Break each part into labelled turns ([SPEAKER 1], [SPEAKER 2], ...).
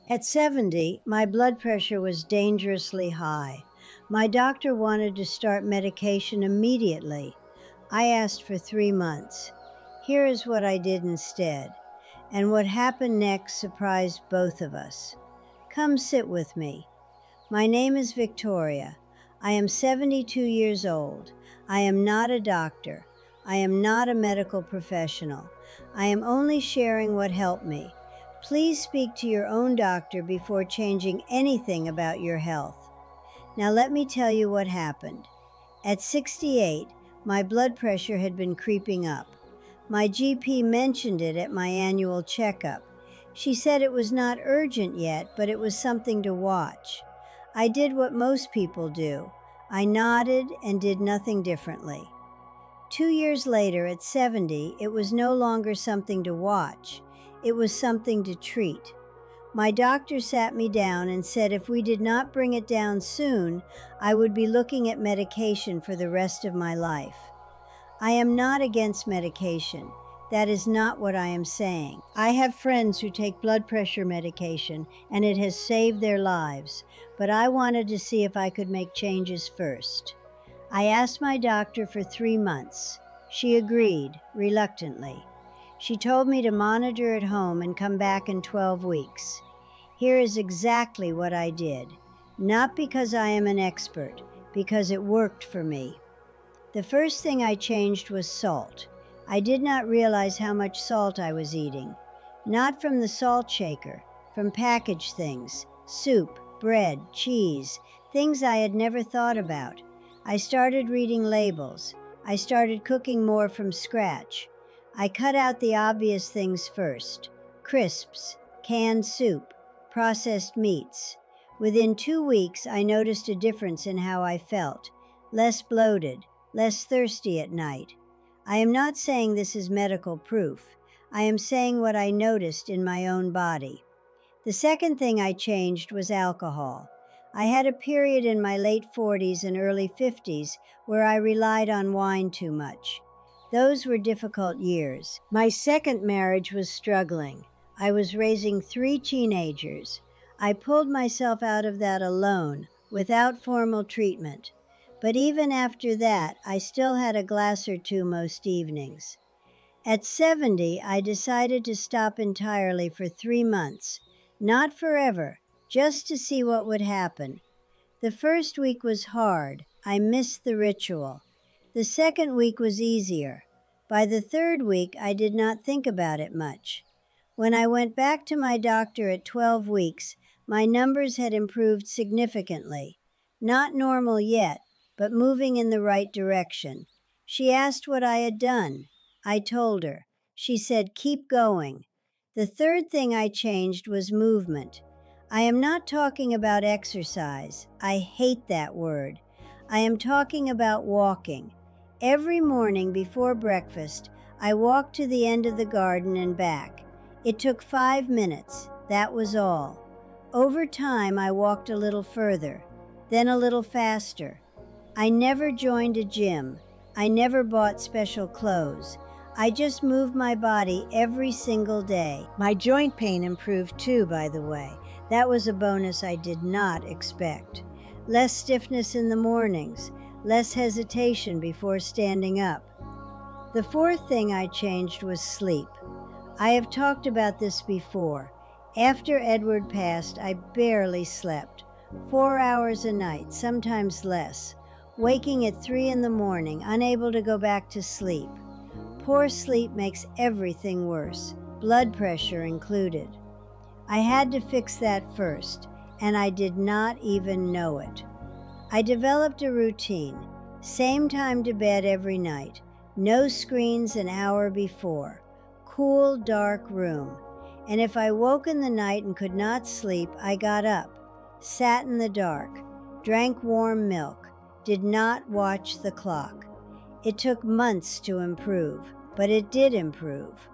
[SPEAKER 1] At 70, my blood pressure was dangerously high. My doctor wanted to start medication immediately. I asked for 3 months. Here is what I did instead. And what happened next surprised both of us. Come sit with me. My name is Victoria. I am 72 years old. I am not a doctor. I am not a medical professional. I am only sharing what helped me. Please speak to your own doctor before changing anything about your health. Now let me tell you what happened. At 68, my blood pressure had been creeping up. My GP mentioned it at my annual checkup. She said it was not urgent yet, but it was something to watch. I did what most people do. I nodded and did nothing differently. 2 years later, at 70, it was no longer something to watch. It was something to treat. My doctor sat me down and said if we did not bring it down soon, I would be looking at medication for the rest of my life. I am not against medication. That is not what I am saying. I have friends who take blood pressure medication and it has saved their lives, but I wanted to see if I could make changes first. I asked my doctor for 3 months. She agreed, reluctantly. She told me to monitor at home and come back in 12 weeks. Here is exactly what I did. Not because I am an expert, because it worked for me. The first thing I changed was salt. I did not realize how much salt I was eating. Not from the salt shaker, from packaged things, soup, bread, cheese, things I had never thought about. I started reading labels. I started cooking more from scratch. I cut out the obvious things first: crisps, canned soup, processed meats. Within 2 weeks, I noticed a difference in how I felt. Less bloated, less thirsty at night. I am not saying this is medical proof. I am saying what I noticed in my own body. The second thing I changed was alcohol. I had a period in my late 40s and early 50s where I relied on wine too much. Those were difficult years. My second marriage was struggling. I was raising 3 teenagers. I pulled myself out of that alone, without formal treatment. But even after that, I still had a glass or two most evenings. At 70, I decided to stop entirely for 3 months. Not forever, just to see what would happen. The first week was hard. I missed the ritual. The second week was easier. By the third week, I did not think about it much. When I went back to my doctor at 12 weeks, my numbers had improved significantly. Not normal yet, but moving in the right direction. She asked what I had done. I told her. She said, "Keep going." The third thing I changed was movement. I am not talking about exercise. I hate that word. I am talking about walking. Every morning before breakfast, I walked to the end of the garden and back. It took 5 minutes. That was all. Over time, I walked a little further, then a little faster. I never joined a gym. I never bought special clothes. I just moved my body every single day. My joint pain improved too, by the way. That was a bonus I did not expect. Less stiffness in the mornings, less hesitation before standing up. The fourth thing I changed was sleep. I have talked about this before. After Edward passed, I barely slept. 4 hours a night, sometimes less. Waking at 3 in the morning, unable to go back to sleep. Poor sleep makes everything worse, blood pressure included. I had to fix that first, and I did not even know it. I developed a routine. Same time to bed every night. No screens an hour before. Cool, dark room. And if I woke in the night and could not sleep, I got up, sat in the dark, drank warm milk, did not watch the clock. It took months to improve, but it did improve.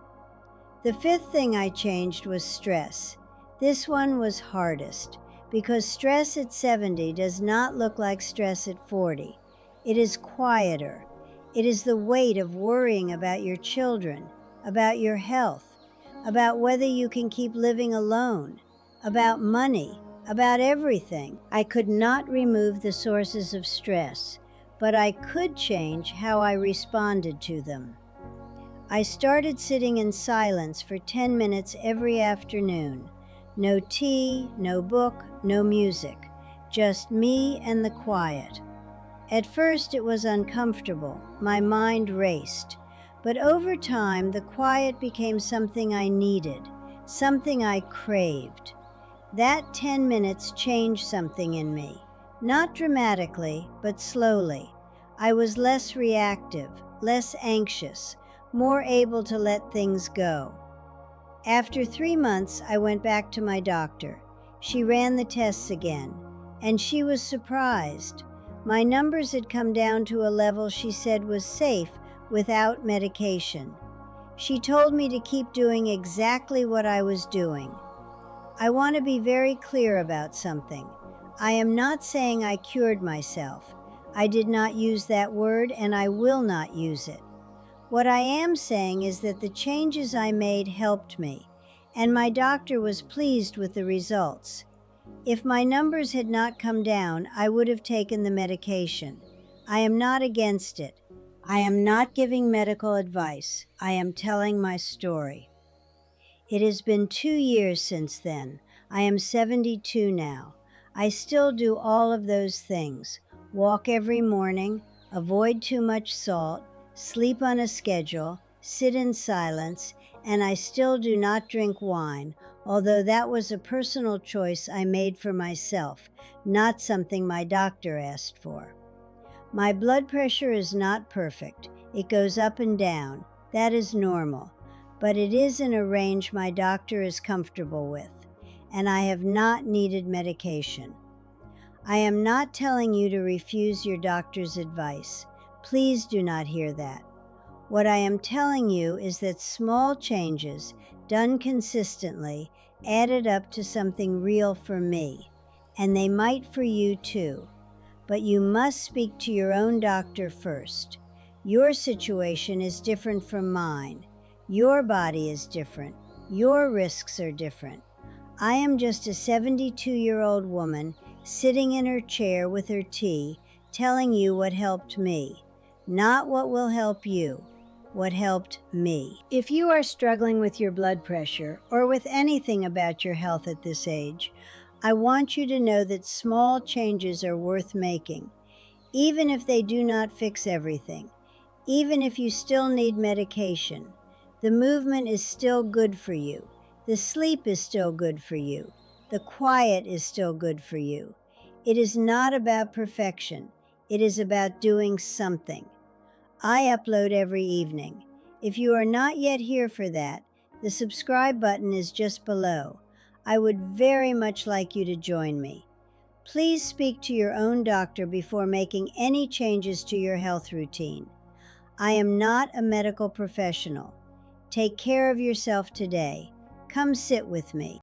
[SPEAKER 1] The fifth thing I changed was stress. This one was hardest, because stress at 70 does not look like stress at 40. It is quieter. It is the weight of worrying about your children, about your health, about whether you can keep living alone, about money, about everything. I could not remove the sources of stress, but I could change how I responded to them. I started sitting in silence for 10 minutes every afternoon. No tea, no book, no music, just me and the quiet. At first it was uncomfortable. My mind raced. But over time, the quiet became something I needed, something I craved. That 10 minutes changed something in me. Not dramatically, but slowly. I was less reactive, less anxious, more able to let things go. After 3 months, I went back to my doctor. She ran the tests again, and she was surprised. My numbers had come down to a level she said was safe without medication. She told me to keep doing exactly what I was doing. I want to be very clear about something. I am not saying I cured myself. I did not use that word, and I will not use it. What I am saying is that the changes I made helped me, and my doctor was pleased with the results. If my numbers had not come down, I would have taken the medication. I am not against it. I am not giving medical advice. I am telling my story. It has been 2 years since then. I am 72 now. I still do all of those things. Walk every morning, avoid too much salt, sleep on a schedule, sit in silence, and I still do not drink wine, although that was a personal choice I made for myself, not something my doctor asked for. My blood pressure is not perfect. It goes up and down. That is normal. But it is in a range my doctor is comfortable with, and I have not needed medication. I am not telling you to refuse your doctor's advice. Please do not hear that. What I am telling you is that small changes, done consistently, added up to something real for me, and they might for you too. But you must speak to your own doctor first. Your situation is different from mine. Your body is different. Your risks are different. I am just a 72-year-old woman sitting in her chair with her tea, telling you what helped me, not what will help you, what helped me. If you are struggling with your blood pressure or with anything about your health at this age, I want you to know that small changes are worth making, even if they do not fix everything, even if you still need medication. The movement is still good for you. The sleep is still good for you. The quiet is still good for you. It is not about perfection. It is about doing something. I upload every evening. If you are not yet here for that, the subscribe button is just below. I would very much like you to join me. Please speak to your own doctor before making any changes to your health routine. I am not a medical professional. Take care of yourself today. Come sit with me.